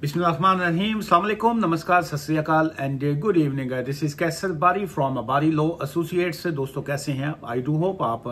बिस्मिल्लाहिर्रहमानिर्रहीम, अस्सलाम वालेकुम, नमस्कार, सत श्री अकाल and good evening. This is Qaiser Bari from बारी लॉ एसोसिएट्स। दोस्तों कैसे हैं आप? आई डू होप आप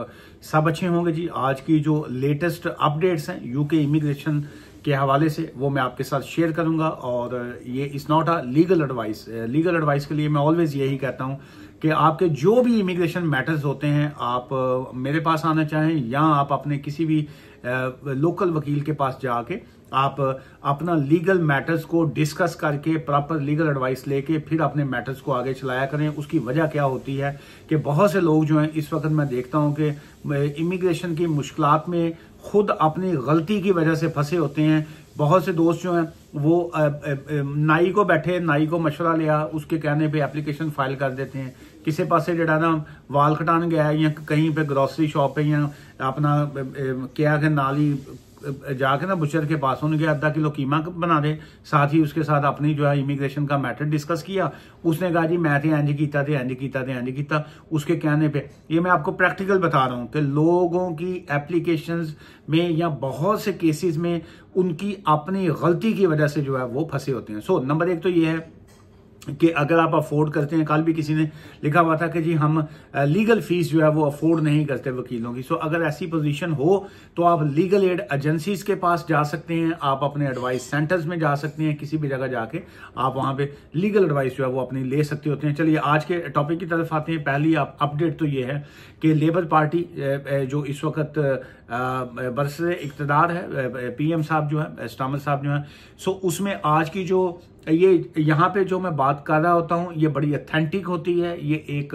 सब अच्छे होंगे जी। आज की जो लेटेस्ट अपडेट्स हैं यूके इमिग्रेशन के हवाले से वो मैं आपके साथ शेयर करूंगा। और ये is not a legal advice. Legal advice के लिए मैं ऑलवेज यही कहता हूं कि आपके जो भी इमिग्रेशन मैटर्स होते हैं आप मेरे पास आना चाहें या आप अपने किसी भी लोकल वकील के पास जाके आप अपना लीगल मैटर्स को डिस्कस करके प्रॉपर लीगल एडवाइस लेके फिर अपने मैटर्स को आगे चलाया करें। उसकी वजह क्या होती है कि बहुत से लोग जो हैं इस वक्त मैं देखता हूं कि इमिग्रेशन की मुश्किलात में खुद अपनी गलती की वजह से फंसे होते हैं। बहुत से दोस्त जो हैं वो नाई को बैठे, नाई को मशवरा लिया, उसके कहने पे एप्लीकेशन फाइल कर देते हैं। किसी पासे जड़ा ना वाल कटान गया है या कहीं पे ग्रोसरी शॉप पे या अपना क्या के नाली जाके ना बुचर के पास उन्होंने आधा किलो कीमा बना दे, साथ ही उसके साथ अपनी जो है इमिग्रेशन का मैटर डिस्कस किया। उसने कहा जी मैं तो इंज किया थे, इंज किया थे, इंज किया। उसके कहने पे ये मैं आपको प्रैक्टिकल बता रहा हूं कि लोगों की एप्लीकेशंस में या बहुत से केसेस में उनकी अपनी गलती की वजह से जो है वो फंसे होते हैं। सो नंबर एक तो ये है कि अगर आप अफोर्ड करते हैं, कल भी किसी ने लिखा हुआ था कि जी हम लीगल फीस जो है वो अफोर्ड नहीं करते वकीलों की। सो अगर ऐसी पोजीशन हो तो आप लीगल एड एजेंसीज के पास जा सकते हैं, आप अपने एडवाइस सेंटर्स में जा सकते हैं, किसी भी जगह जाके आप वहां पे लीगल एडवाइस जो है वो अपनी ले सकते होते हैं। चलिए आज के टॉपिक की तरफ आते हैं। पहली अपडेट तो ये है कि लेबर पार्टी जो इस वक्त बरसरे इक्तदार है, पीएम साहब जो है, स्टामर साहब जो है, सो उसमें आज की जो ये यहाँ पे जो मैं बात कर रहा होता हूँ ये बड़ी ऑथेंटिक होती है। ये एक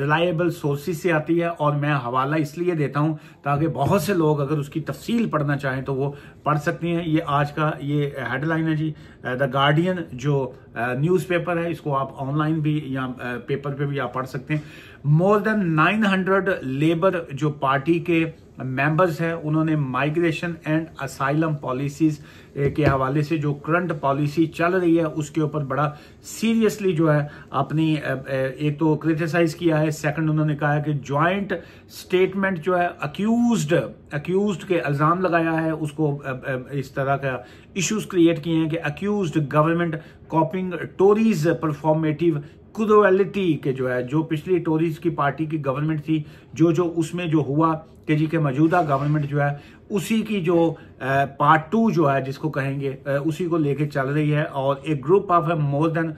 रिलायबल सोर्सेस से आती है और मैं हवाला इसलिए देता हूँ ताकि बहुत से लोग अगर उसकी तफसील पढ़ना चाहें तो वो पढ़ सकती हैं। ये आज का ये हेडलाइन है जी, द गार्डियन जो न्यूज़पेपर है, इसको आप ऑनलाइन भी या पेपर पे भी आप पढ़ सकते हैं। मोर देन 900 लेबर जो पार्टी के मेंबर्स हैं उन्होंने माइग्रेशन एंड असाइलम पॉलिसीज के हवाले से जो करंट पॉलिसी चल रही है उसके ऊपर बड़ा सीरियसली जो है अपनी एक तो क्रिटिसाइज किया है। सेकंड उन्होंने कहा है कि जॉइंट स्टेटमेंट जो है अक्यूज्ड के इल्जाम लगाया है, उसको इस तरह का इश्यूज क्रिएट किए हैं कि accused government कॉपिंग Tories performative cruelty के जो है जो पिछली टोरीज की पार्टी की गवर्नमेंट थी, जो उसमें जो हुआ कि जी के मौजूदा गवर्नमेंट जो है उसी की जो पार्ट 2 जो है जिसको कहेंगे उसी को लेके चल रही है। और एक group of more than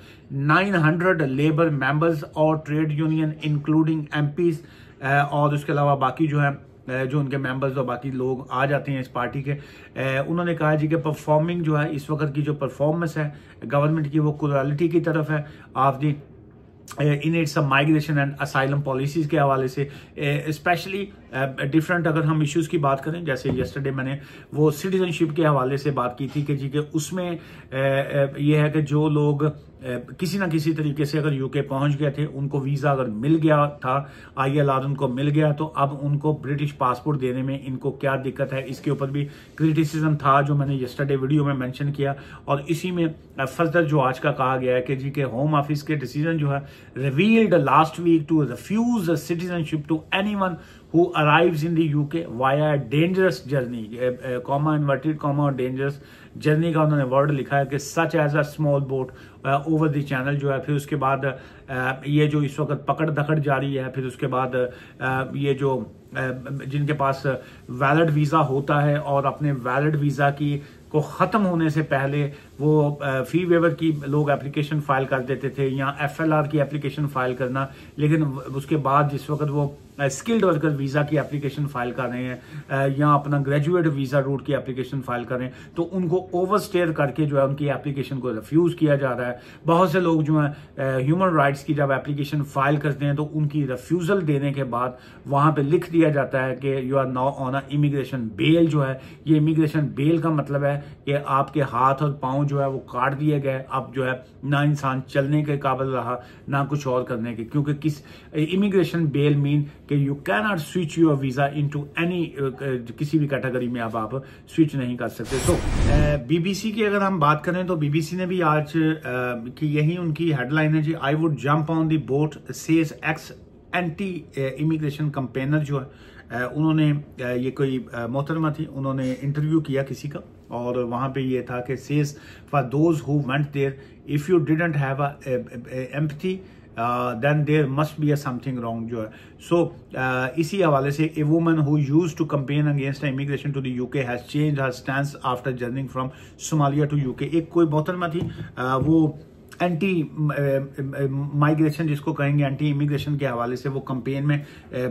900 labour members और ट्रेड यूनियन इंक्लूडिंग एमपीज और उसके अलावा बाकी जो है जो उनके मेंबर्स और बाकी लोग आ जाते हैं इस पार्टी के, उन्होंने कहा जी कि परफॉर्मिंग जो है इस वक्त की जो परफॉर्मेंस है गवर्नमेंट की वो क्रूएलिटी की तरफ है of the in its migration and asylum policies के हवाले से। स्पेशली डिफरेंट अगर हम इश्यूज की बात करें, जैसे यस्टरडे मैंने वो सिटीजनशिप के हवाले से बात की थी कि जी के उसमें ये है कि जो लोग किसी ना किसी तरीके से अगर यूके पहुंच गए थे, उनको वीजा अगर मिल गया था, ILR उनको मिल गया, तो अब उनको ब्रिटिश पासपोर्ट देने में इनको क्या दिक्कत है, इसके ऊपर भी क्रिटिसिज्म था जो मैंने यस्टरडे वीडियो में मेंशन किया। और इसी में फर्दर जो आज का कहा गया है कि जी के होम ऑफिस के डिसीजन जो है revealed last week to refuse citizenship to anyone who arrives in the UK via a dangerous journey, comma inverted comma और dangerous journey का उन्होंने वर्ड लिखा है कि such as a small boat over the channel जो है। फिर उसके बाद ये जो इस वक्त पकड़ दकड़ जारी है, फिर उसके बाद ये जो जिनके पास वैलिड वीजा होता है और अपने वैलिड वीजा की को खत्म होने से पहले वो फी वेवर की लोग एप्लीकेशन फाइल कर देते थे या FLR की एप्लीकेशन फाइल करना, लेकिन उसके बाद जिस वक्त वो स्किल्ड वर्कर वीजा की एप्लीकेशन फाइल कर रहे हैं या अपना ग्रेजुएट वीजा रूट की एप्लीकेशन फाइल कर रहे हैं तो उनको ओवरस्टेयर करके जो है उनकी एप्लीकेशन को रिफ्यूज किया जा रहा है। बहुत से लोग जो है ह्यूमन राइट्स की जब एप्लीकेशन फाइल करते हैं तो उनकी रिफ्यूजल देने के बाद वहां पे लिख दिया जाता है कि you are now on a immigration bail. जो है ये इमिग्रेशन बेल का मतलब है कि आपके हाथ और पांव जो है वो काट दिए गए, अब जो है ना इंसान चलने के काबिल रहा ना कुछ और करने के, क्योंकि किस इमिग्रेशन बेल मीन कि you can not switch your visa into any किसी भी कैटेगरी में अब आप स्विच नहीं कर सकते। तो BBC की अगर हम बात करें तो BBC ने भी आज की यही उनकी हेडलाइन है जी, I would jump on the boat says ex anti immigration campaigner जो है उन्होंने ये कोई मोहतरमा थी, उन्होंने इंटरव्यू किया किसी का और वहाँ पे ये था कि says for those who went there if you didn't have empathy then there must be something wrong जो है। सो इसी हवाले से a woman who used to campaign against immigration to the UK has change her stance after journeying from Somalia to UK. एक कोई मोहतरमा थी, वो एंटी माइग्रेशन जिसको कहेंगे, एंटी इमिग्रेशन के हवाले से वो कैंपेन में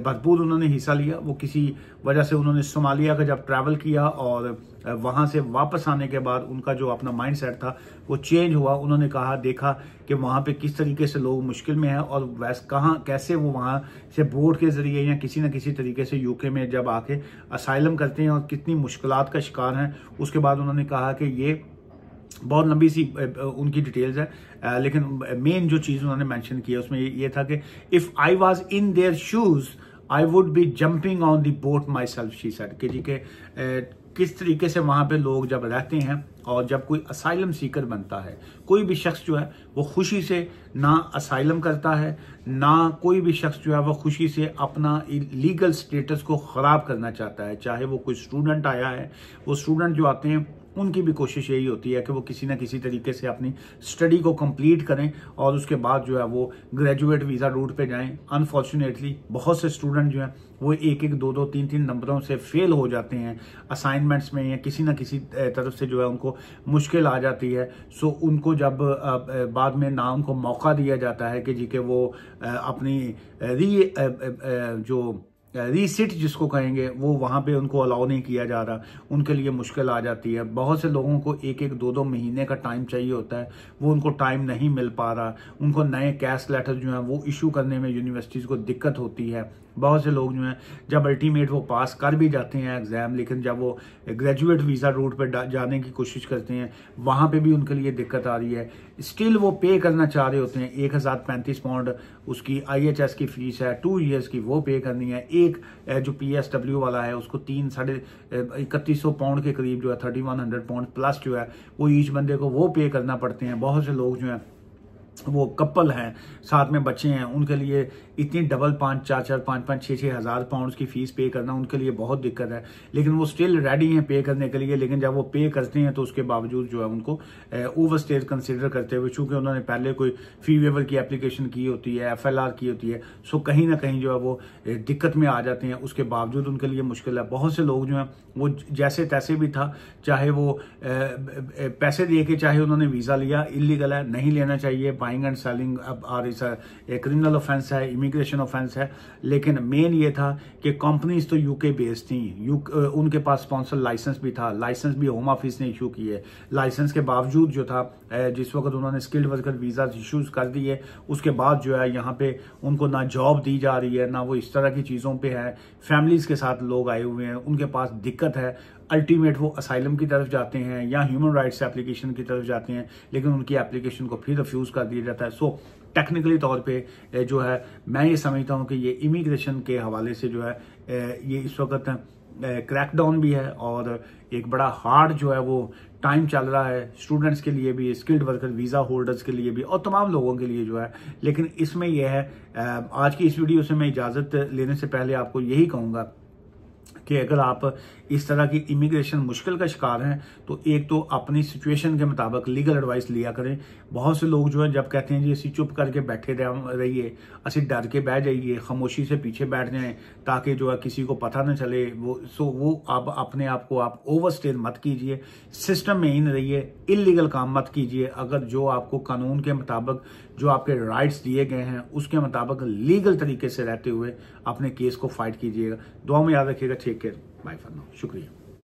भरपूर उन्होंने हिस्सा लिया। वो किसी वजह से उन्होंने सोमालिया का जब ट्रैवल किया और वहां से वापस आने के बाद उनका जो अपना माइंड सेट था वो चेंज हुआ। उन्होंने कहा, देखा कि वहां पे किस तरीके से लोग मुश्किल में हैं और वैसे कहाँ कैसे वो वहां से बोट के जरिए या किसी न किसी तरीके से यूके में जब आके असाइलम करते हैं और कितनी मुश्किलात का शिकार हैं। उसके बाद उन्होंने कहा कि ये बहुत लंबी सी उनकी डिटेल्स है, लेकिन मेन जो चीज उन्होंने मेंशन किया उसमें ये था कि if I was in their shoes I would be jumping on the boat my self, she said कि जी के किस तरीके से वहां पे लोग जब रहते हैं और जब कोई असाइलम सीकर बनता है, कोई भी शख्स जो है वो खुशी से ना असाइलम करता है, ना कोई भी शख्स जो है वो खुशी से अपना लीगल स्टेटस को खराब करना चाहता है। चाहे वो कोई स्टूडेंट आया है, वो स्टूडेंट जो आते हैं उनकी भी कोशिश यही होती है कि वो किसी ना किसी तरीके से अपनी स्टडी को कंप्लीट करें और उसके बाद जो है वो ग्रेजुएट वीज़ा रूट पे जाएं। अनफॉर्चुनेटली बहुत से स्टूडेंट जो हैं वो 1-1, 2-2, 3-3 नंबरों से फेल हो जाते हैं असाइनमेंट्स में या किसी ना किसी तरफ से जो है उनको मुश्किल आ जाती है। सो उनको जब बाद में ना उनको मौका दिया जाता है कि जी के वो अपनी जो रीसिट जिसको कहेंगे वो वहाँ पे उनको अलाउ नहीं किया जा रहा, उनके लिए मुश्किल आ जाती है। बहुत से लोगों को 1-1, 2-2 महीने का टाइम चाहिए होता है, वो उनको टाइम नहीं मिल पा रहा। उनको नए कैश लेटर जो हैं वो इशू करने में यूनिवर्सिटीज़ को दिक्कत होती है। बहुत से लोग जो हैं जब अल्टीमेट वो पास कर भी जाते हैं एग्जाम, लेकिन जब वो ग्रेजुएट वीज़ा रूट पर जाने की कोशिश करते हैं वहाँ पे भी उनके लिए दिक्कत आ रही है। स्टिल वो पे करना चाह रहे होते हैं। 1035 पाउंड उसकी IHS की फीस है, 2 ईयर्स की वो पे करनी है। एक जो PSW वाला है उसको 3100 पाउंड के करीब जो है 3100 पाउंड प्लस जो है वो ईच बंदे को वो पे करना पड़ते हैं। बहुत से लोग जो हैं वो कपल हैं, साथ में बच्चे हैं, उनके लिए इतनी डबल 5-4-4, 5-5, 6-6 हज़ार पाउंड की फीस पे करना उनके लिए बहुत दिक्कत है। लेकिन वो स्टिल रेडी हैं पे करने के लिए, लेकिन जब वो पे करते हैं तो उसके बावजूद जो है उनको ओवर स्टेज कंसिडर करते हुए, चूंकि उन्होंने पहले कोई फी वेवर की एप्लीकेशन की होती है, FLR की होती है, सो कहीं ना कहीं जो है वो दिक्कत में आ जाते हैं। उसके बावजूद उनके लिए मुश्किल है। बहुत से लोग जो हैं वो जैसे तैसे भी था, चाहे वो पैसे दे के चाहे उन्होंने वीज़ा लिया, इलीगल है, नहीं लेना चाहिए। Buying and selling criminal offence है, इमिग्रेशन ऑफेंस है। लेकिन मेन ये था कि कंपनीज तो यूके बेस्ड थी, उनके पास स्पॉन्सर लाइसेंस भी था, लाइसेंस भी होम ऑफिस ने इशू किए। लाइसेंस के बावजूद जो था जिस वक्त उन्होंने स्किल्ड वर्कर वीजा इशूज कर दिए, उसके बाद जो है यहाँ पे उनको ना जॉब दी जा रही है, ना वो इस तरह की चीज़ों पे है। फैमिलीज के साथ लोग आए हुए हैं, उनके पास दिक्कत है। अल्टीमेट वो असाइलम की तरफ जाते हैं या ह्यूमन राइट्स एप्लीकेशन की तरफ जाते हैं, लेकिन उनकी एप्लीकेशन को फिर रिफ्यूज कर दिया जाता है। सो टेक्निकली तौर पे जो है मैं ये समझता हूँ कि ये इमिग्रेशन के हवाले से जो है ये इस वक्त क्रैकडाउन भी है और एक बड़ा हार्ड जो है वो टाइम चल रहा है स्टूडेंट्स के लिए भी, स्किल्ड वर्कर वीज़ा होल्डर्स के लिए भी और तमाम लोगों के लिए जो है। लेकिन इसमें यह है, आज की इस वीडियो से मैं इजाज़त लेने से पहले आपको यही कहूँगा कि अगर आप इस तरह की इमिग्रेशन मुश्किल का शिकार हैं तो एक तो अपनी सिचुएशन के मुताबिक लीगल एडवाइस लिया करें। बहुत से लोग जो है जब कहते हैं जी असी चुप करके बैठे रहिए, असी डर के बह जाइए, खामोशी से पीछे बैठ जाएं ताकि जो है किसी को पता न चले, वो आप अपने आप को आप ओवरस्टे मत कीजिए, सिस्टम में इन रहिए, इलीगल काम मत कीजिए। अगर जो आपको कानून के मुताबिक जो आपके राइट्स दिए गए हैं उसके मुताबिक लीगल तरीके से रहते हुए अपने केस को फाइट कीजिएगा। दुआ में याद रखिएगा। Take care, bye for now, शुक्रिया।